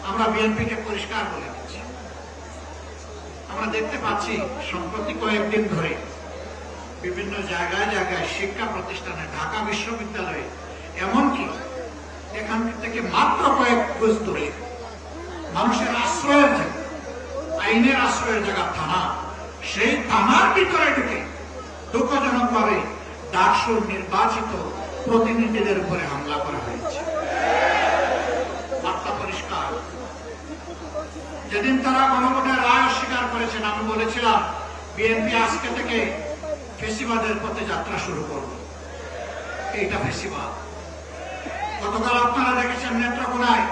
আমরা বিএনপিকে পরিষ্কার বলে দিচ্ছি, আমরা দেখতে পাচ্ছি সম্প্রতি কয়েকদিন ধরে বিভিন্ন জায়গায় জায়গায় শিক্ষা প্রতিষ্ঠানে, ঢাকা বিশ্ববিদ্যালয়ে, এমনকি এখান থেকে মাত্র কয়েক গজ দূরে মানুষের আশ্রয়ের জায়গা, আইনের আশ্রয়ের জায়গা থানা, সেই থানার ভিতরে ঢুকে দুঃখজনকভাবে ডাকসুর নির্বাচিত প্রতিনিধিদের উপরে হামলা করা হয়েছে। বার্তা পরিষ্কার। যেদিন তারা গণভোটের রায় অস্বীকার করেছেন, আমি বলেছিলাম বিএনপি আজকে থেকে ফেসিবাদের পথে যাত্রা শুরু করবে। এইটা ফেসিবাদ। গতকাল আপনারা দেখেছেন নেত্রকোনায়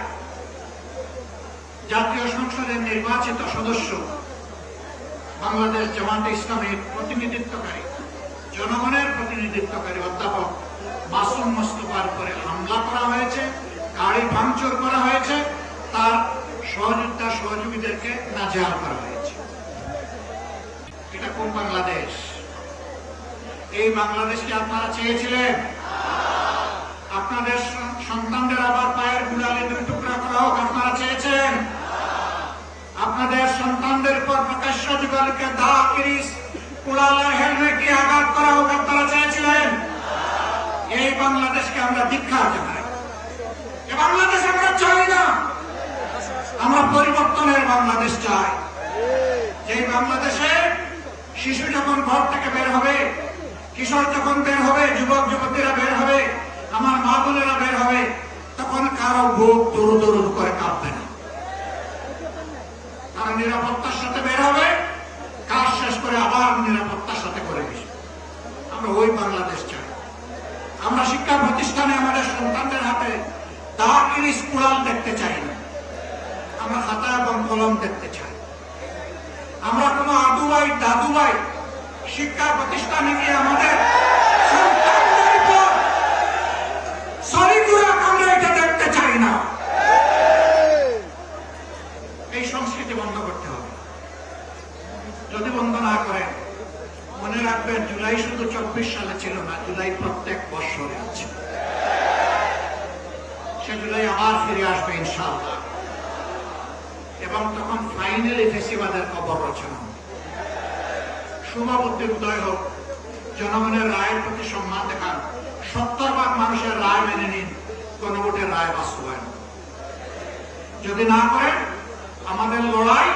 জাতীয় সংসদের নির্বাচিত সদস্য, বাংলাদেশ জামায়াতে ইসলামীর প্রতিনিধিত্বকারী, জনগণের প্রতিনিধিত্বকারী অধ্যাপক মাসুম মোস্তফার উপরে হামলা করা হয়েছে, গাড়ি ভাঙচুর করা হয়েছে, তার সহযোগীদেরকে নাজেহাল করা হয়েছে। এটা কোন বাংলাদেশ? এই বাংলাদেশকে আপনারা চেয়েছিলেন? আপনাদের সন্তানদের আবার পায়ের গুড়ালে দুই টুকরা করা হোক আপনারা চেয়েছেন? আপনাদের সন্তানদের পর প্রকাশ্য যুগলকে দা, কিরিস, কুড়ালা, হেলমেট দিয়ে আঘাত করা হোক আপনারা চেয়েছিলেন? এই বাংলাদেশকে আমরা ধিক্কার জানাই। এই বাংলাদেশ আমরা চাই না। আমরা পরিবর্তনের বাংলাদেশ চাই, যে বাংলাদেশে শিশু যখন ঘর থেকে বের হবে, কিশোর যখন বের হবে, যুবক যুবতীরা বের হবে, আমার মা বোনেরা বের হবে, তখন কারো বুক দৌড় দৌড় করে কাঁপবে না। তারা নিরাপত্তার সাথে বের হবে, কাজ শেষ করে আবার নিরাপত্তার সাথে করে দিবে। আমরা ওই বাংলাদেশ চাই। আমরা শিক্ষা প্রতিষ্ঠানে আমাদের সন্তানদের হাতে দা, কিরিস, কুড়াল দেখতে চাই না। আমরা খাতা এবং কলম দেখতে চাই। আমরা কোন আদুবাই দাদুবাই শিক্ষা প্রতিষ্ঠানে গিয়ে আমাদের সন্তানদের উপর সরিগুড়া আমরা এটা দেখতে চাই না। এই সংস্কৃতি বন্ধ করতে হবে। যদি বন্ধ না করেন, মনে রাখবেন জুলাই শুধু 24 সালে ছিল না, জুলাই প্রত্যেক বছরে আছে। সে জুলাই আবার ফিরে আসবে ইনশাআল্লাহ, এবং তখন ফাইনালি ফেসিবাদের কবর রচনা হবে। শুভবুদ্ধির উদয় হোক। জনগণের রায়ের প্রতি সম্মান দেখান। 70% মানুষের রায় মেনে নিন, গণভোটের রায় বাস্তবায়ন। যদি না করেন, আমাদের লড়াই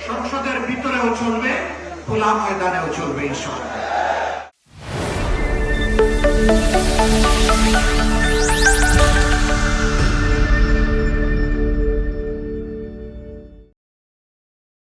সংসদের ভিতরেও চলবে, খোলা ময়দানেও চলবে ইনশাআল্লাহ।